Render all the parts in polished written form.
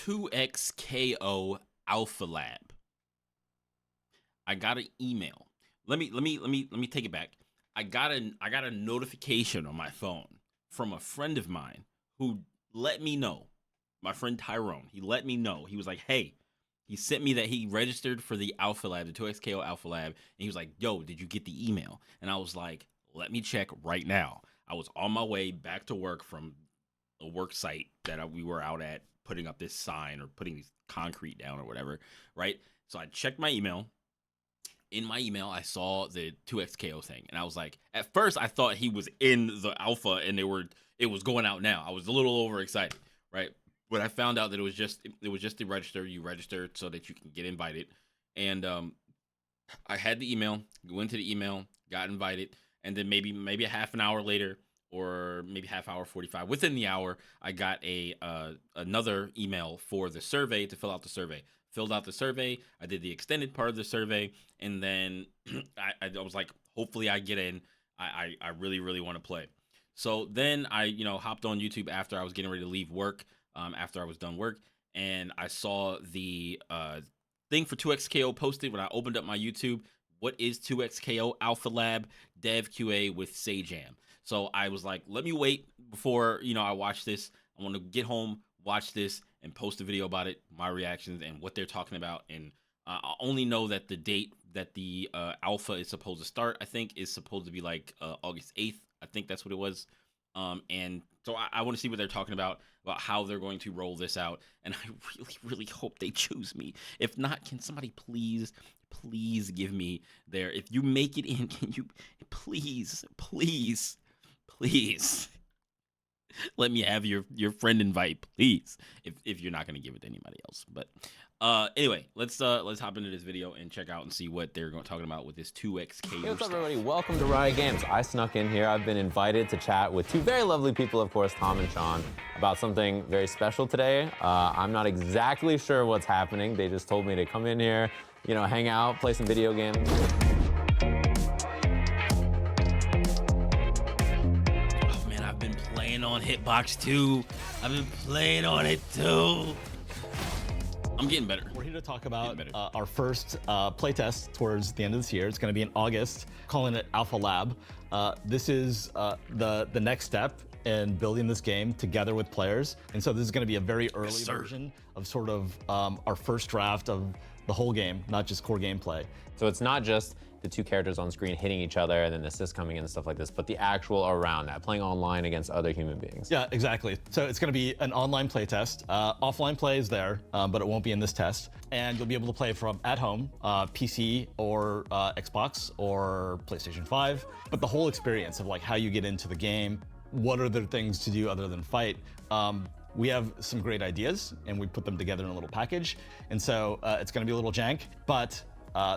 2XKO Alpha Lab. I got an email. Let me take it back. I got a notification on my phone from a friend of mine who let me know. My friend Tyrone. He let me know. He was like, "Hey," he sent me that he registered for the Alpha Lab, the 2XKO Alpha Lab, and he was like, "Yo, did you get the email?" And I was like, "Let me check right now." I was on my way back to work from a work site that we were out at, putting up this sign or putting these concrete down or whatever, right? So I checked my email. In my email, I saw the 2XKO thing, and I was like, at first I thought he was in the alpha and it was going out now. I was a little overexcited, right? But I found out that it was just to register. You register so that you can get invited, and I had the email, went to the email, got invited, and then maybe a half an hour later, or maybe half hour 45, within the hour, I got another email for the survey to fill out the survey. Filled out the survey. I did the extended part of the survey, and then I was like, hopefully I get in. I really, really want to play. So then I hopped on YouTube after I was getting ready to leave work, after I was done work, and I saw the thing for 2XKO posted when I opened up my YouTube. What is 2XKO Alpha Lab Dev QA with Sajam? So I was like, let me wait before I watch this. I want to get home, watch this, and post a video about it, my reactions, and what they're talking about. And I only know that the date that the alpha is supposed to start, I think, is supposed to be like August 8th. I think that's what it was. And so I want to see what they're talking about how they're going to roll this out. And I really, really hope they choose me. If not, can somebody please give me their, if you make it in, can you please let me have your friend invite, please, if you're not going to give it to anybody else. But anyway, let's hop into this video and check out and see what they're talking about with this 2XKO. Hey, what's up, everybody? Welcome to Riot Games. I snuck in here. I've been invited to chat with two very lovely people, of course, Tom and Sean, about something very special today. I'm not exactly sure what's happening. They just told me to come in here, hang out, play some video games. On Hitbox 2. I've been playing on it too. I'm getting better. We're here to talk about our first playtest towards the end of this year. It's going to be in August, calling it Alpha Lab. This is the next step in building this game together with players. And so this is going to be a very early version of sort of our first draft of the whole game, not just core gameplay. So it's not just the two characters on screen hitting each other and then assists coming in and stuff like this, but the actual around that, playing online against other human beings. Yeah, exactly. So it's going to be an online play test. Offline play is there, but it won't be in this test. And you'll be able to play from at home, PC or Xbox or PlayStation 5. But the whole experience of like how you get into the game, what are the things to do other than fight? We have some great ideas and we put them together in a little package. And so it's going to be a little jank, but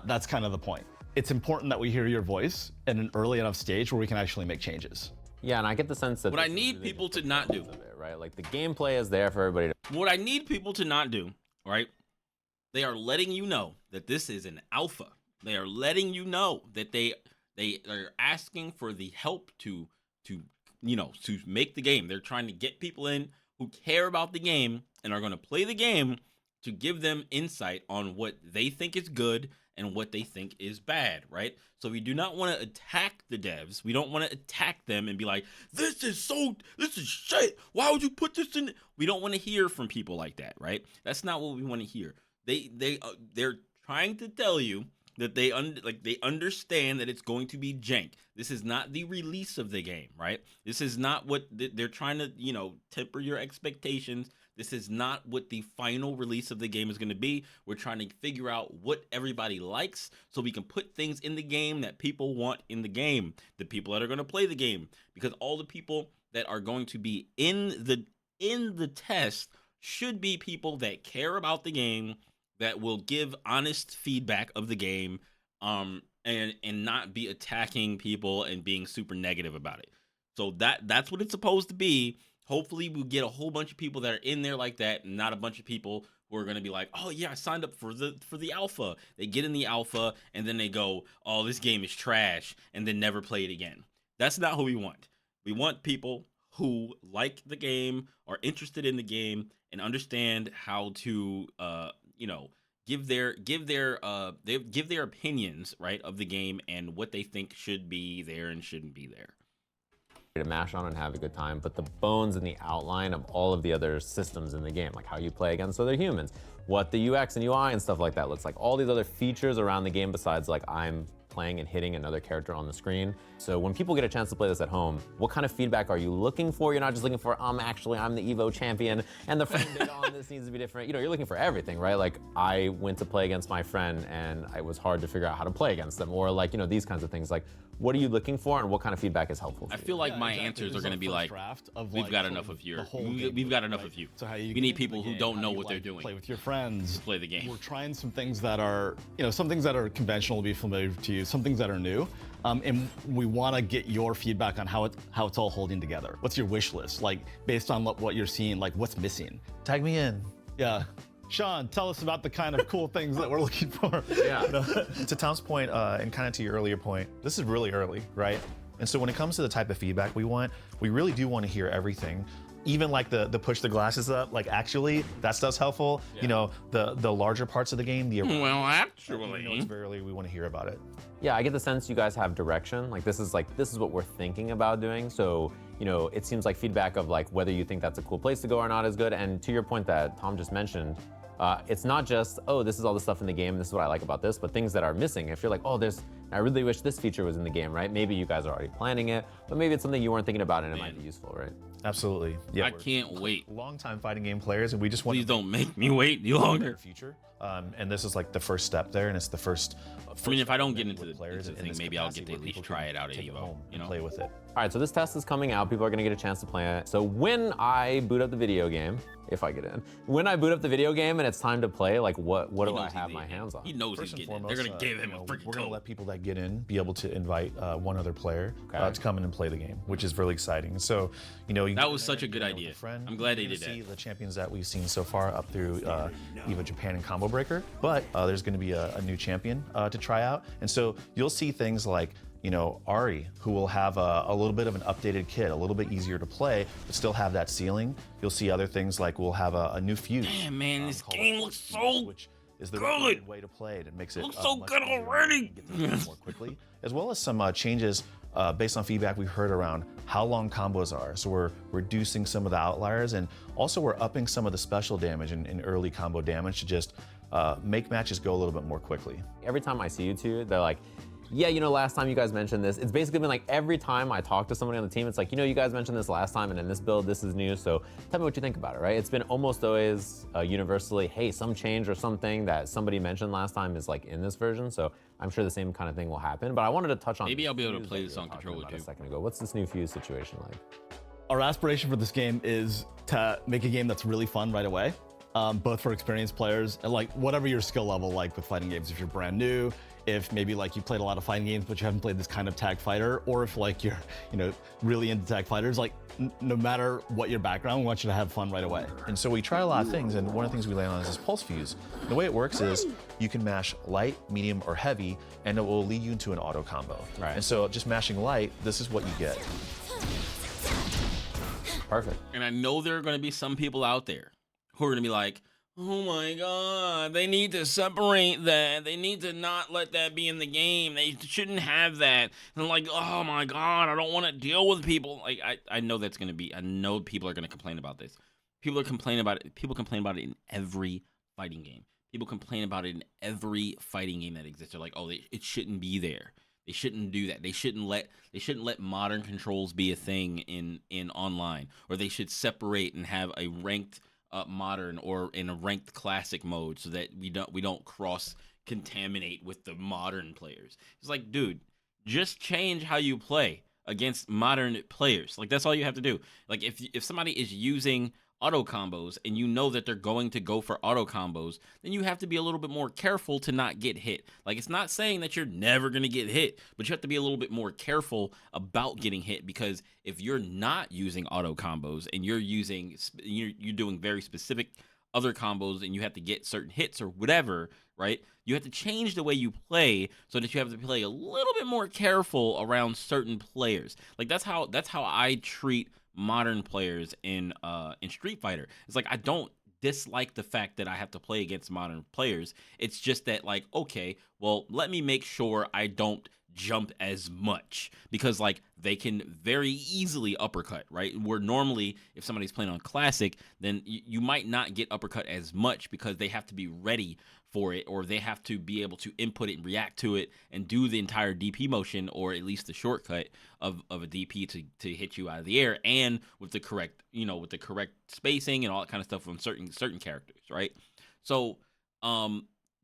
that's kind of the point. It's important that we hear your voice at an early enough stage where we can actually make changes. Yeah, and I get the sense that what I need people to not do, right? Like the gameplay is there for everybody to. What I need people to not do, right? They are letting you know that this is an alpha. They are letting you know that they are asking for the help to make the game. They're trying to get people in who care about the game and are going to play the game to give them insight on what they think is good and what they think is bad, right? So we do not want to attack the devs. We don't want to attack them and be like, this is shit. Why would you put this in? We don't want to hear from people like that, right? That's not what we want to hear. They're trying to tell you that they understand that it's going to be jank. This is not the release of the game, right? This is not what they're trying to, temper your expectations. This is not what the final release of the game is going to be. We're trying to figure out what everybody likes so we can put things in the game that people want in the game, the people that are going to play the game, because all the people that are going to be in the test should be people that care about the game, that will give honest feedback of the game, and not be attacking people and being super negative about it. So that's what it's supposed to be. Hopefully we'll get a whole bunch of people that are in there like that, and not a bunch of people who are going to be like, oh yeah, I signed up for the alpha. They get in the alpha and then they go, oh, this game is trash, and then never play it again. That's not who we want. We want people who like the game, are interested in the game, and understand how to give their opinions, right, of the game and what they think should be there and shouldn't be there. To mash on and have a good time, but the bones and the outline of all of the other systems in the game, like how you play against other humans, what the UX and UI and stuff like that looks like, all these other features around the game besides like I'm playing and hitting another character on the screen. So when people get a chance to play this at home, what kind of feedback are you looking for? You're not just looking for, I'm the Evo champion and the frame data on this needs to be different. You know, you're looking for everything, right? Like I went to play against my friend and it was hard to figure out how to play against them, or like, you know, these kinds of things. Like, what are you looking for and what kind of feedback is helpful to I you? feel like my answers are going to be like, we've got enough of you. We've got enough of you. So how you we need people who don't know what they're doing. Play with your friends. Play the game. We're trying some things that are, you know, some things that are conventional to be familiar to you, some things that are new. And we want to get your feedback on how it's all holding together. What's your wish list? Like, based on what you're seeing, like what's missing? Tag me in. Yeah. Sean, tell us about the kind of cool things that we're looking for. Yeah. To Tom's point, and kind of to your earlier point, this is really early, right? And so when it comes to the type of feedback we want, we really do want to hear everything. Even like the push the glasses up, like actually, that stuff's helpful. Yeah. You know, the larger parts of the game, well, actually, you know, it's very early, we want to hear about it. Yeah, I get the sense you guys have direction. Like this is what we're thinking about doing. So, you know, it seems like feedback of like whether you think that's a cool place to go or not is good. And to your point that Tom just mentioned, it's not just, oh, this is all the stuff in the game, this is what I like about this, but things that are missing. If you're like, oh, I really wish this feature was in the game, right? Maybe you guys are already planning it, but maybe it's something you weren't thinking about and it might be useful, right? Absolutely. Yeah, I can't wait. Long-time fighting game players, and we just want Please don't make me wait any longer. Future, and this is like the first step there, and it's the first. I mean, if I don't get into the players thing, maybe I'll get to at least try it out at Evo. You know, play with it. All right, so this test is coming out. People are gonna get a chance to play it. So when I boot up the video game, if I get in, when I boot up the video game and it's time to play, like what do I have my hands on? He knows he's getting in. They're gonna give him a freaking We're gonna code. let people that get in be able to invite one other player to come in and play the game, which is really exciting. So, you know, that was such a good idea. I'm glad they did that. See the champions that we've seen so far up through EVO Japan and Combo Breaker, but there's going to be a new champion to try out, and so you'll see things like, you know, Ari, who will have a little bit of an updated kit, a little bit easier to play, but still have that ceiling. You'll see other things like we'll have a new fuse. Damn, man, this game looks so which is the good way to play it. It makes it looks so much good easier already. to get the game more quickly, as well as some changes based on feedback we've heard around how long combos are. So we're reducing some of the outliers, and also we're upping some of the special damage and early combo damage to just make matches go a little bit more quickly. Every time I see you two, they're like, yeah, you know, last time you guys mentioned this. It's basically been like every time I talk to somebody on the team, it's like, you know, you guys mentioned this last time, and in this build, this is new, so tell me what you think about it, right? It's been almost always universally, hey, some change or something that somebody mentioned last time is like in this version, so I'm sure the same kind of thing will happen, but I wanted to touch on maybe I'll be able to play this on controller too. A second ago. What's this new fuse situation like? Our aspiration for this game is to make a game that's really fun right away, both for experienced players and like whatever your skill level like with fighting games. If you're brand new, if maybe like you played a lot of fighting games but you haven't played this kind of tag fighter, or if like you're, you know, really into tag fighters, like no matter what your background, we want you to have fun right away. And so we try a lot of things, and one of the things we land on is this pulse fuse. The way it works is you can mash light, medium, or heavy, and it will lead you into an auto combo. Right. And so just mashing light, this is what you get. Perfect. And I know there are going to be some people out there who are going to be like, oh my God, they need to separate that. They need to not let that be in the game. They shouldn't have that. And I'm like, oh my God, I don't want to deal with people. Like, I know that's going to be, I know people are going to complain about this. People are complaining about it. People complain about it in every fighting game. People complain about it in every fighting game that exists. They're like, oh, it shouldn't be there. They shouldn't do that. They shouldn't let modern controls be a thing in online, or they should separate and have a ranked modern or in a ranked classic mode so that we don't cross contaminate with the modern players. It's like, dude, just change how you play against modern players. Like, that's all you have to do. Like, if somebody is using auto combos and you know that they're going to go for auto combos, then you have to be a little bit more careful to not get hit. Like, it's not saying that you're never going to get hit, but you have to be a little bit more careful about getting hit, because if you're not using auto combos and you're doing very specific other combos and you have to get certain hits or whatever, right? You have to change the way you play so that you have to play a little bit more careful around certain players. Like, that's how I treat modern players in Street Fighter. It's like I don't dislike the fact that I have to play against modern players. It's just that like, okay, well, let me make sure I don't jump as much, because like they can very easily uppercut, right? Where normally if somebody's playing on classic, then you might not get uppercut as much because they have to be ready for it, or they have to be able to input it and react to it and do the entire DP motion, or at least the shortcut of a DP to hit you out of the air, and with the correct, with the correct spacing and all that kind of stuff on certain characters, right? So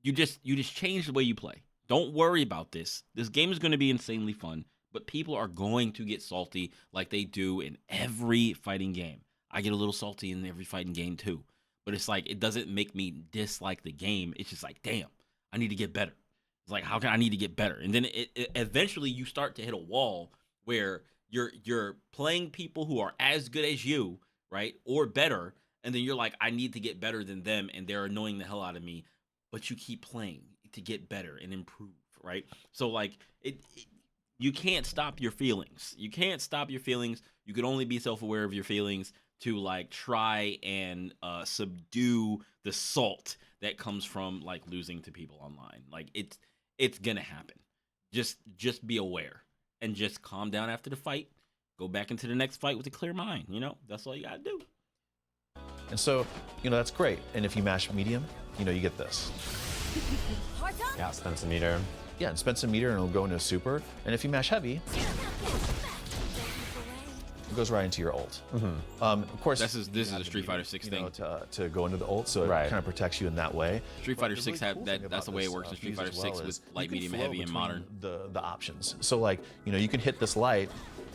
you just change the way you play. Don't worry about this. This game is going to be insanely fun, but people are going to get salty like they do in every fighting game. I get a little salty in every fighting game too. But it's like, it doesn't make me dislike the game. It's just like, damn, I need to get better. It's like, how can I need to get better? And then it eventually you start to hit a wall where you're playing people who are as good as you, right? Or better. And then you're like, I need to get better than them, and they're annoying the hell out of me. But you keep playing to get better and improve, right? So like you can't stop your feelings. You can't stop your feelings. You can only be self-aware of your feelings to like try and subdue the salt that comes from like losing to people online. Like it's gonna happen. Just be aware and just calm down after the fight. Go back into the next fight with a clear mind. That's all you gotta do. And so, that's great. And if you mash medium, you get this. Yeah, spend some meter. Yeah, and spend some meter and it'll go into a super. And if you mash heavy, it goes right into your ult. Of course, this is a Street Fighter 6 thing. To go into the ult, so it kind of protects you in that way. Street Fighter 6 that's the way it works in Street Fighter 6 with light, medium, and heavy, and modern. The options. So like, you can hit this light,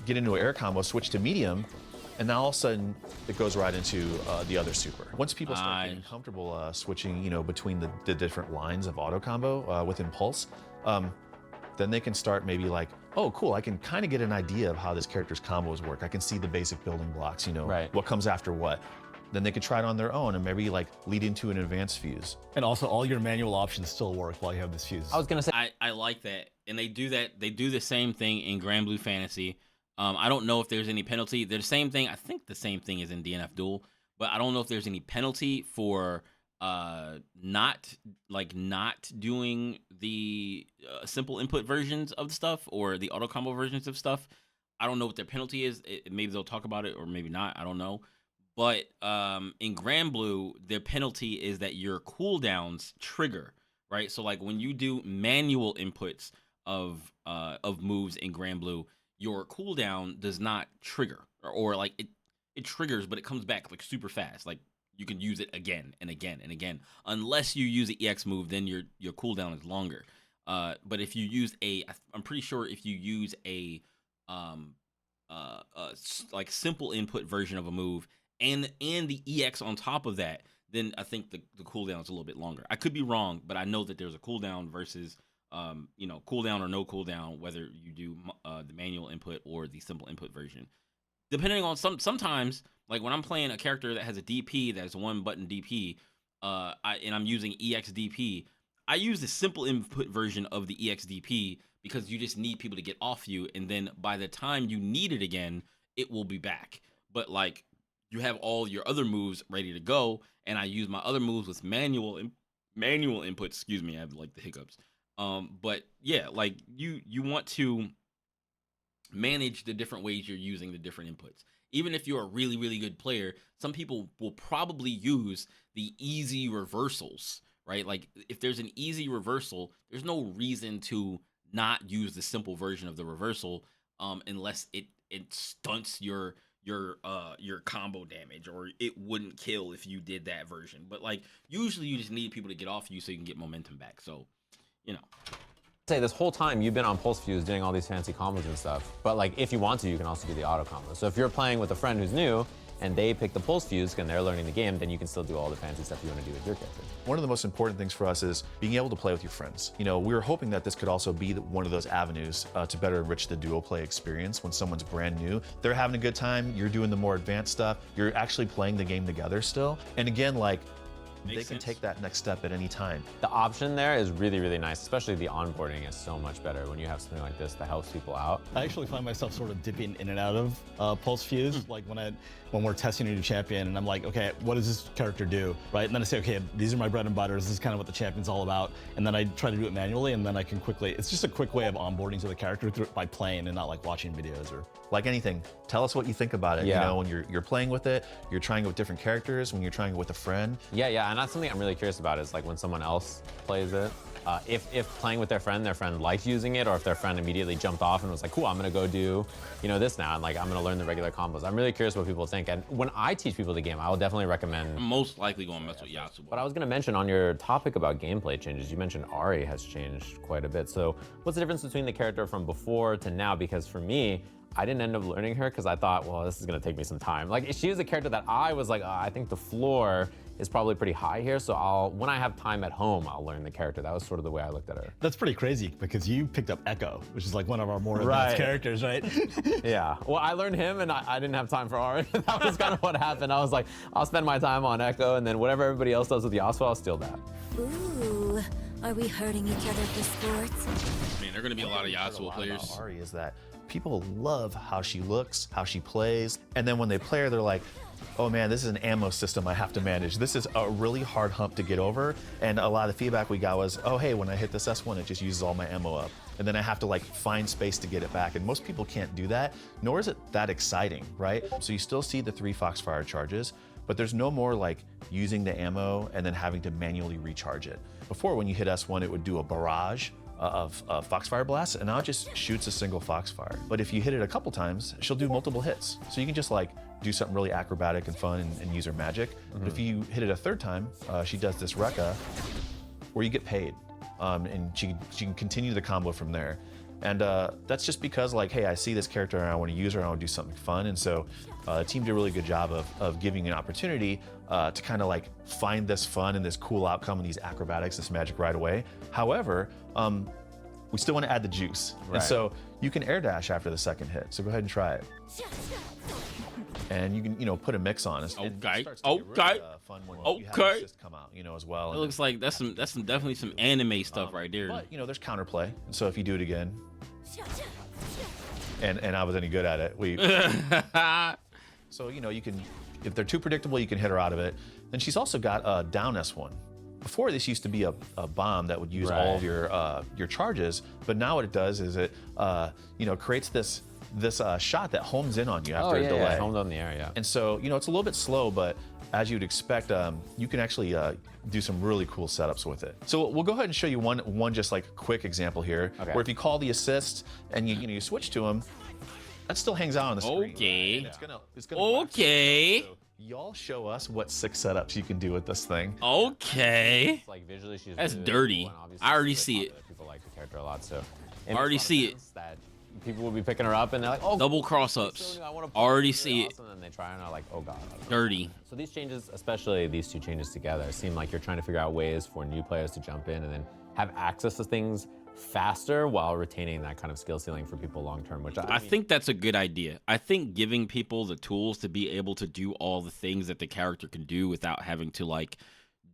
get into an air combo, switch to medium, and now all of a sudden it goes right into the other super. Once people start getting comfortable switching, between the different lines of auto combo with Impulse, then they can start maybe like, oh, cool, I can kind of get an idea of how this character's combos work. I can see the basic building blocks, what comes after what. Then they could try it on their own and maybe like lead into an advanced fuse. And also all your manual options still work while you have this fuse. I was gonna say, I like that. And they do that. They do the same thing in Grand Blue Fantasy. I don't know if there's any penalty. They're the same thing. I think the same thing is in DNF Duel, but I don't know if there's any penalty for not doing the simple input versions of the stuff or the auto combo versions of stuff. I don't know what their penalty is. Maybe they'll talk about it or maybe not. I don't know. But in Grand Blue, their penalty is that your cooldowns trigger, right? So like when you do manual inputs of moves in Grand Blue, your cooldown does not trigger, or like it triggers, but it comes back like super fast. Like you can use it again and again and again. Unless you use the EX move, then your cooldown is longer. But if you use I'm pretty sure if you use a like simple input version of a move and the EX on top of that, then I think the cooldown is a little bit longer. I could be wrong, but I know that there's a cooldown versus cooldown or no cooldown, whether you do the manual input or the simple input version. Depending on sometimes, like when I'm playing a character that has a DP that's one button DP, and I'm using EXDP, I use the simple input version of the EXDP because you just need people to get off you, and then by the time you need it again, it will be back. But like you have all your other moves ready to go, and I use my other moves with manual input. Excuse me, I have like the hiccups. But yeah, like you want to manage the different ways you're using the different inputs. Even if you're a really, really good player, some people will probably use the easy reversals, right? Like if there's an easy reversal, there's no reason to not use the simple version of the reversal, unless it stunts your combo damage, or it wouldn't kill if you did that version. But like usually you just need people to get off you so you can get momentum back. So say this whole time you've been on Pulse Fuse doing all these fancy combos and stuff, but like if you want to, you can also do the auto combo. So if you're playing with a friend who's new and they pick the Pulse Fuse and they're learning the game, then you can still do all the fancy stuff you want to do with your character. One of the most important things for us is being able to play with your friends. We were hoping that this could also be one of those avenues to better enrich the duo play experience when someone's brand new. They're having a good time, you're doing the more advanced stuff, you're actually playing the game together still. And again, like, they can sense. take that next step at any time. The option there is really, really nice, especially the onboarding is so much better when you have something like this that helps people out. I actually find myself sort of dipping in and out of Pulse Fuse, like when we're testing a new champion, and I'm like, okay, what does this character do, right? And then I say, okay, these are my bread and butters. This is kind of what the champion's all about. And then I try to do it manually, and then I can quickly. It's just a quick way of onboarding to the character by playing and not like watching videos or. Like anything, tell us what you think about it. Yeah. You know, when you're playing with it, you're trying it with different characters, when you're trying it with a friend. Yeah, and that's something I'm really curious about is like when someone else plays it. If playing with their friend liked using it, or if their friend immediately jumped off and was like, cool, I'm gonna go do, this now, and like I'm gonna learn the regular combos. I'm really curious what people think. And when I teach people the game, I will definitely recommend. I'm most likely gonna mess with Yasuo. But I was gonna mention on your topic about gameplay changes, you mentioned Ari has changed quite a bit. So what's the difference between the character from before to now? Because for me, I didn't end up learning her because I thought, well, this is gonna take me some time. Like she is a character that I was like, I think the floor is probably pretty high here. So when I have time at home, I'll learn the character. That was sort of the way I looked at her. That's pretty crazy because you picked up Echo, which is like one of our more Right. advanced characters, right? Yeah, well, I learned him and I didn't have time for Ari. That was kind of what happened. I was like, I'll spend my time on Echo, and then whatever everybody else does with Yasuo, I'll steal that. Ooh, are we hurting each other for sports? Man, there are gonna be a lot of Yasuo players. About Ari is that people love how she looks, how she plays, and then when they play her, they're like, oh man, this is an ammo system I have to manage. This is a really hard hump to get over. And a lot of the feedback we got was, oh hey, when I hit this S1, it just uses all my ammo up. And then I have to like find space to get it back. And most people can't do that, nor is it that exciting, right? So you still see the 3 Foxfire charges, but there's no more like using the ammo and then having to manually recharge it. Before, when you hit S1, it would do a barrage of Foxfire blasts, and now it just shoots a single Foxfire. But if you hit it a couple times, she'll do multiple hits. So you can just like do something really acrobatic and fun and use her magic. But if you hit it a third time, she does this Rekka where you get paid. And she can continue the combo from there. And that's just because like, hey, I see this character and I want to use her and I want to do something fun. And so the team did a really good job of giving an opportunity to kind of like find this fun and this cool outcome and these acrobatics, this magic right away. However, we still want to add the juice. Right. And so you can air dash after the second hit. So go ahead and try it. And you can, put a mix on. And Okay, it starts to get really, okay, fun when you have okay. assist come out, as well. It And looks like that's definitely some anime stuff right there. But there's counterplay. And so if you do it again, and I was any good at it, so you can, if they're too predictable, you can hit her out of it. Then she's also got a down S1. Before, this used to be a bomb that would use all of your charges, but now what it does is it creates this shot that homes in on you after a delay. Yeah, homed on the air, yeah. And so it's a little bit slow, but as you'd expect, you can actually do some really cool setups with it. So we'll go ahead and show you one just like quick example here, where if you call the assist and you switch to him, that still hangs out on the screen. Okay. And it's gonna Okay. so y'all show us what 6 setups you can do with this thing. Okay. It's like visually, she's That's really dirty. cool, and obviously I already she's see really it. popular. People like the character a lot, so it I makes already a lot of see it. sense that people will be picking her up and they're like, oh, Double cross so ups. new, I wanna play, Already it's really see it. awesome, and they try and are like, oh god. Dirty. So these changes, especially these 2 changes together, seem like you're trying to figure out ways for new players to jump in and then have access to things faster while retaining that kind of skill ceiling for people long term, which I think that's a good idea. I think giving people the tools to be able to do all the things that the character can do without having to like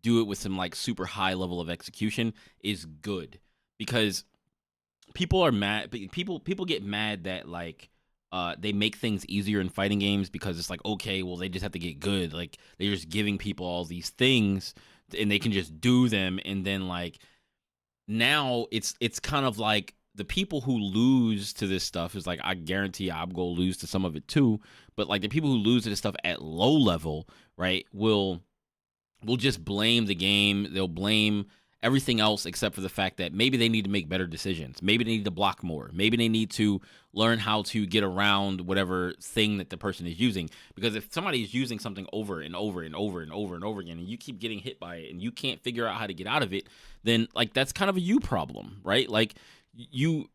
do it with some like super high level of execution is good, because people are mad. People get mad that like they make things easier in fighting games because it's like, okay, well, they just have to get good. Like they're just giving people all these things and they can just do them, and then like now it's kind of like the people who lose to this stuff is like, I guarantee I'm gonna lose to some of it too, but like the people who lose to this stuff at low level, right, will just blame the game. They'll blame everything else except for the fact that maybe they need to make better decisions. Maybe they need to block more. Maybe they need to learn how to get around whatever thing that the person is using. Because if somebody is using something over and over and over and over and over again, and you keep getting hit by it and you can't figure out how to get out of it, then like that's kind of a you problem, right? Like if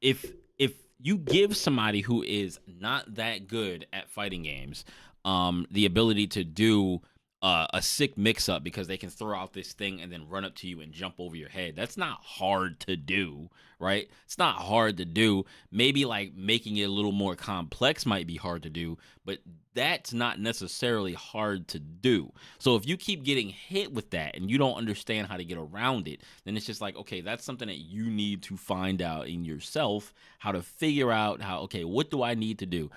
you give somebody who is not that good at fighting games the ability to do a sick mix-up because they can throw out this thing and then run up to you and jump over your head. That's not hard to do, right? It's not hard to do. Maybe like making it a little more complex might be hard to do, but that's not necessarily hard to do. So if you keep getting hit with that and you don't understand how to get around it, then it's just like, okay, that's something that you need to find out in yourself, how to figure out how, okay, what do I need to do?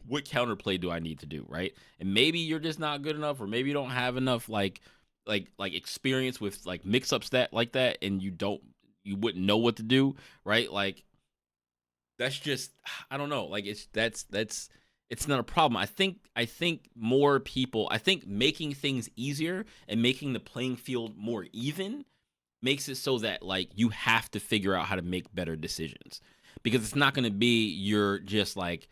What counterplay do I need to do, right? And maybe you're just not good enough, or maybe you don't have enough like experience with like mix-ups that like that, and you wouldn't know what to do, right? Like that's just, I don't know, like it's not a problem. I think more people, I think making things easier and making the playing field more even makes it so that like you have to figure out how to make better decisions, because it's not going to be you're just like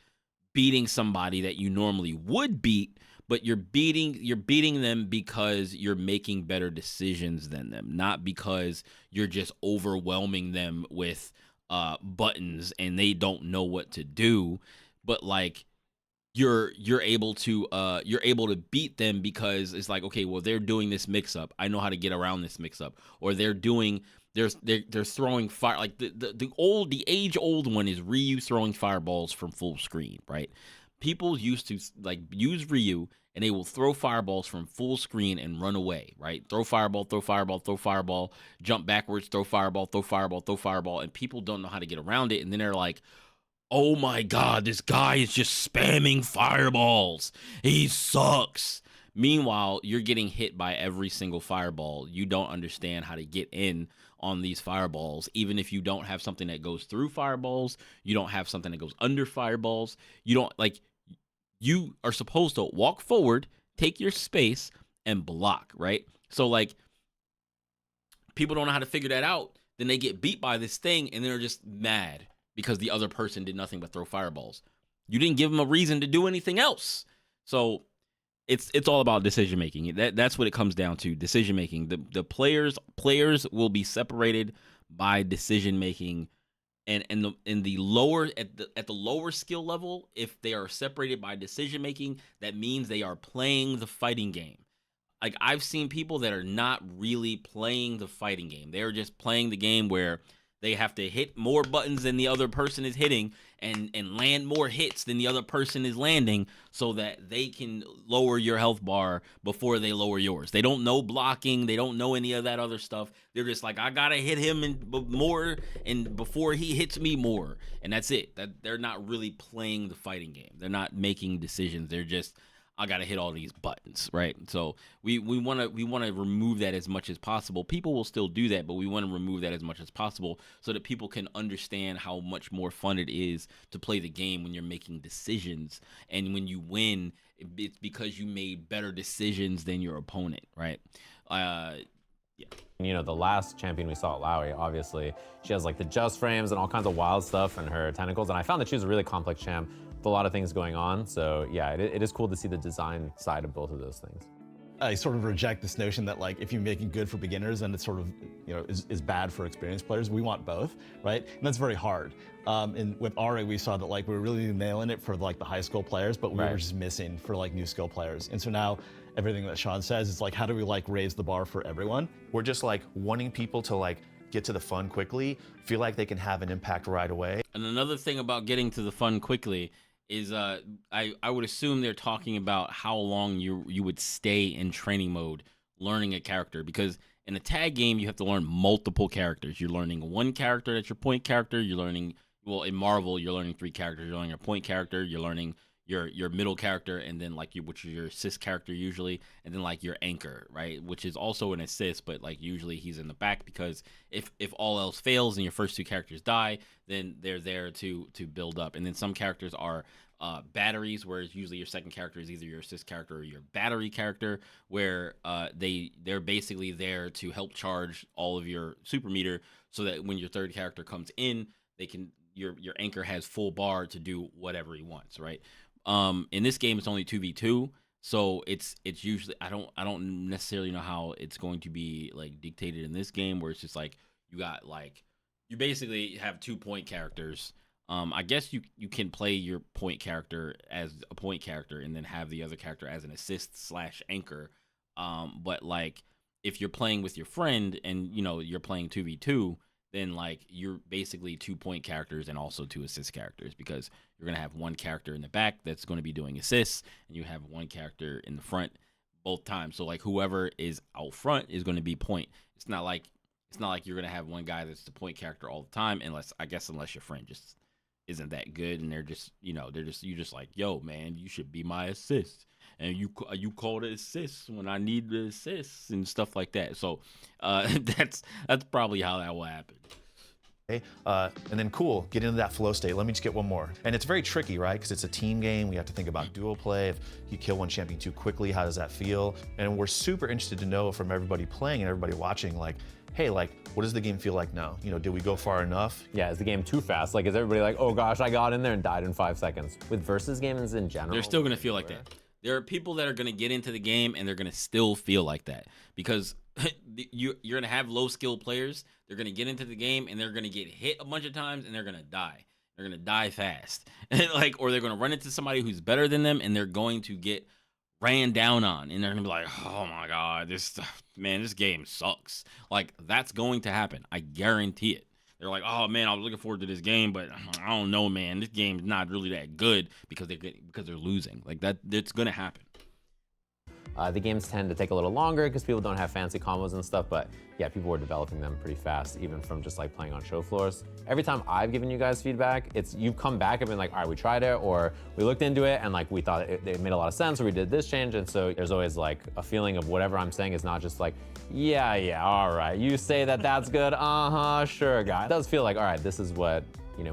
beating somebody that you normally would beat, but you're beating them because you're making better decisions than them, not because you're just overwhelming them with buttons and they don't know what to do. But like you're able to beat them because it's like, okay, well, they're doing this mix up, I know how to get around this mix up, or they're throwing fire, like the age old one is Ryu throwing fireballs from full screen, right? People used to like use Ryu and they will throw fireballs from full screen and run away, right? Throw fireball, throw fireball, throw fireball, jump backwards, throw fireball, throw fireball, throw fireball, and people don't know how to get around it, and then they're like, oh my god, this guy is just spamming fireballs, he sucks. Meanwhile, you're getting hit by every single fireball. You don't understand how to get in on these fireballs, even if you don't have something that goes through fireballs, you don't have something that goes under fireballs. You don't, like, you are supposed to walk forward, take your space, and block, right? So, like, people don't know how to figure that out. Then they get beat by this thing, and they're just mad because the other person did nothing but throw fireballs. You didn't give them a reason to do anything else. So it's all about decision making. That's what it comes down to. Decision making. The players will be separated by decision making, and in the lower at the lower skill level, if they are separated by decision making, that means they are playing the fighting game. Like, I've seen people that are not really playing the fighting game. They're just playing the game where they have to hit more buttons than the other person is hitting, and land more hits than the other person is landing, so that they can lower your health bar before they lower yours. They don't know blocking. They don't know any of that other stuff. They're just like, I gotta hit him more and before he hits me more, and that's it. That they're not really playing the fighting game. They're not making decisions. They're just, I gotta hit all these buttons, right? So we want to remove that as much as possible. People will still do that, but we want to remove that as much as possible so that people can understand how much more fun it is to play the game when you're making decisions, and when you win, it's because you made better decisions than your opponent, right? Yeah. You know, the last champion we saw, Lowy, obviously, she has like the just frames and all kinds of wild stuff in her tentacles, and I found that she was a really complex champ with a lot of things going on. So yeah, it is cool to see the design side of both of those things. I sort of reject this notion that like if you make it good for beginners and it's sort of, you know, is bad for experienced players. We want both, right? And that's very hard. And with Ari, we saw that like we were really nailing it for like the high school players, but we were just missing for like new skill players. And so now everything that Sean says is like, how do we like raise the bar for everyone? We're just like wanting people to like get to the fun quickly, feel like they can have an impact right away. And another thing about getting to the fun quickly is I would assume they're talking about how long you would stay in training mode learning a character, because in a tag game you have to learn multiple characters. You're learning one character that's your point character. You're learning, well, in Marvel you're learning 3 characters. You're learning your point character, you're learning your middle character, and then like which is your assist character usually, and then like your anchor, right, which is also an assist, but like usually he's in the back, because if all else fails and your first 2 characters die, then they're there to build up. And then some characters are batteries, whereas usually your second character is either your assist character or your battery character, where they're basically there to help charge all of your super meter, so that when your third character comes in, they can your anchor has full bar to do whatever he wants, right? In this game, it's only 2v2, so it's usually, I don't necessarily know how it's going to be like dictated in this game, where it's just like you basically have 2 point characters, I guess you can play your point character as a point character and then have the other character as an assist / anchor. But like if you're playing with your friend and you're playing 2v2, then like you're basically 2 point characters and also 2 assist characters, because you're gonna have one character in the back that's going to be doing assists, and you have one character in the front both times. So like whoever is out front is going to be point. It's not like you're gonna have one guy that's the point character all the time, unless your friend just isn't that good and they're just you just like, yo man, you should be my assist, and you call the assists when I need the assists and stuff like that. So that's probably how that will happen. Okay, and then cool, get into that flow state. Let me just get one more. And it's very tricky, right? Because it's a team game. We have to think about duo play. If you kill one champion too quickly, how does that feel? And we're super interested to know from everybody playing and everybody watching, like, hey, like, what does the game feel like now? Did we go far enough? Yeah, is the game too fast? Like, is everybody like, oh gosh, I got in there and died in 5 seconds? With versus games in general, They're still gonna feel like that. There are people that are gonna get into the game and they're gonna still feel like that, because you're gonna have low skill players. They're gonna get into the game and they're gonna get hit a bunch of times and they're gonna die. They're gonna die fast, or they're gonna run into somebody who's better than them and they're going to get ran down on, and they're gonna be like, oh my god, this game sucks. Like, that's going to happen. I guarantee it. They're like, oh man, I was looking forward to this game, but I don't know, man, this game's not really that good, because they're losing. Like, that's gonna happen. The games tend to take a little longer because people don't have fancy combos and stuff, but yeah, people were developing them pretty fast, even from just like playing on show floors. Every time I've given you guys feedback, you've come back and been like, all right, we tried it, or we looked into it and like we thought it made a lot of sense, or we did this change. And so there's always like a feeling of whatever I'm saying is not just like, yeah, all right, you say that's good, sure, guy. It does feel like, all right, this is what,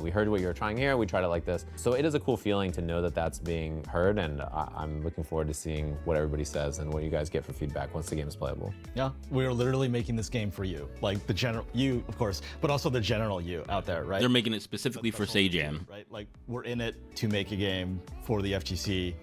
we heard what you were trying here, we tried it like this. So it is a cool feeling to know that that's being heard, and I'm looking forward to seeing what everybody says and what you guys get for feedback once the game is playable. Yeah, we're literally making this game for you. Like the general you, of course, but also the general you out there, right? They're making it specifically for Sajam. Right, like we're in it to make a game for the FGC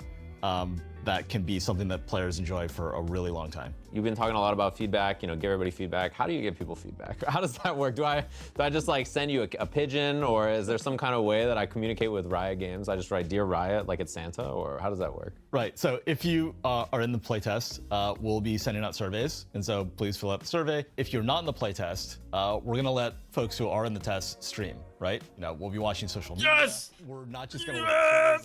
that can be something that players enjoy for a really long time. You've been talking a lot about feedback, give everybody feedback. How do you give people feedback? How does that work? Do I just like send you a pigeon, or is there some kind of way that I communicate with Riot Games? I just write Dear Riot like it's Santa, or how does that work? Right, so if you are in the playtest, we'll be sending out surveys, and so please fill out the survey. If you're not in the playtest, we're gonna let folks who are in the test stream, right? We'll be watching social media. Yes! We're not just gonna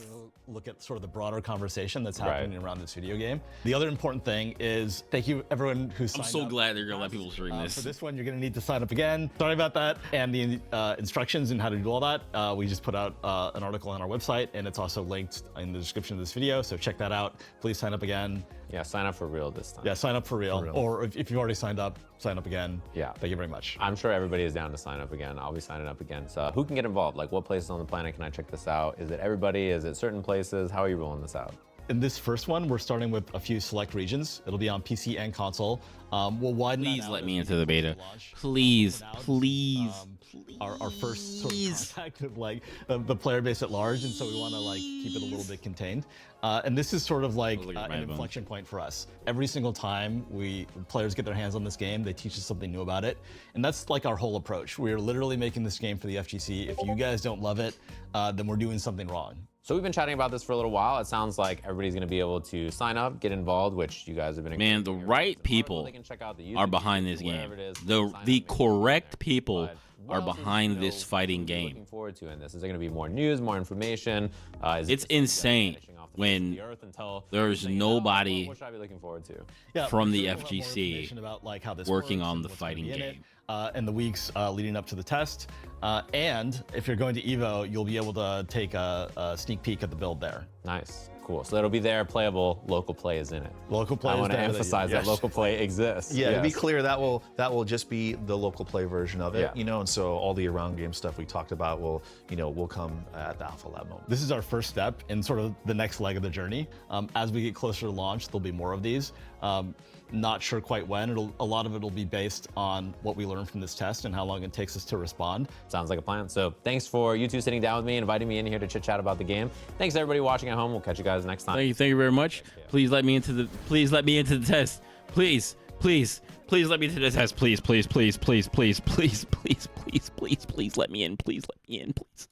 look at sort of the broader conversation that's happening around this video game. The other important thing is, thank you everyone who signed up. I'm so glad they're gonna let people stream this. For this one, you're gonna need to sign up again. Sorry about that. And the instructions and how to do all that, we just put out an article on our website, and it's also linked in the description of this video, so check that out. Please sign up again. Yeah, sign up for real this time. Yeah, sign up for real. Or if you've already signed up, sign up again. Yeah. Thank you very much. I'm sure everybody is down to sign up again. I'll be signing up again. So who can get involved? Like, what places on the planet can I check this out? Is it everybody? Is it certain places? How are you rolling this out? In this first one, we're starting with a few select regions. It'll be on PC and console. We'll widen that out. Please let me into the beta. Please. Our first sort of contact with like the player base at large, and so we want to like keep it a little bit contained. And this is sort of like an inflection point for us. Every single time players get their hands on this game, they teach us something new about it, and that's like our whole approach. We're literally making this game for the FGC. If you guys don't love it, then we're doing something wrong. So we've been chatting about this for a little while. It sounds like everybody's going to be able to sign up, get involved, which you guys have been. Man, the right people are behind this game. The correct people are behind this fighting game. Looking forward to in this. Is there going to be more news, more information? It's insane when there's nobody from the FGC about like how this working works on and the what's gonna fighting be in game. In the weeks leading up to the test. And if you're going to Evo, you'll be able to take a sneak peek at the build there. Nice. Cool. So that'll be there, playable. Local play is in it. Local play. I want to emphasize that local play exists. Yeah, to be clear, that will just be the local play version of it. Yeah. And so all the around game stuff we talked about will come at the Alpha Lab moment. This is our first step in sort of the next leg of the journey. As we get closer to launch, there'll be more of these. Not sure quite when. A lot of it will be based on what we learn from this test and how long it takes us to respond. Sounds like a plan. So thanks for you two sitting down with me, inviting me in here to chit chat about the game. Thanks to everybody watching at home. We'll catch you guys next time. Thank you very much. Please let me into the test. Please let me into the test. Please let me in. Please let me in. Please.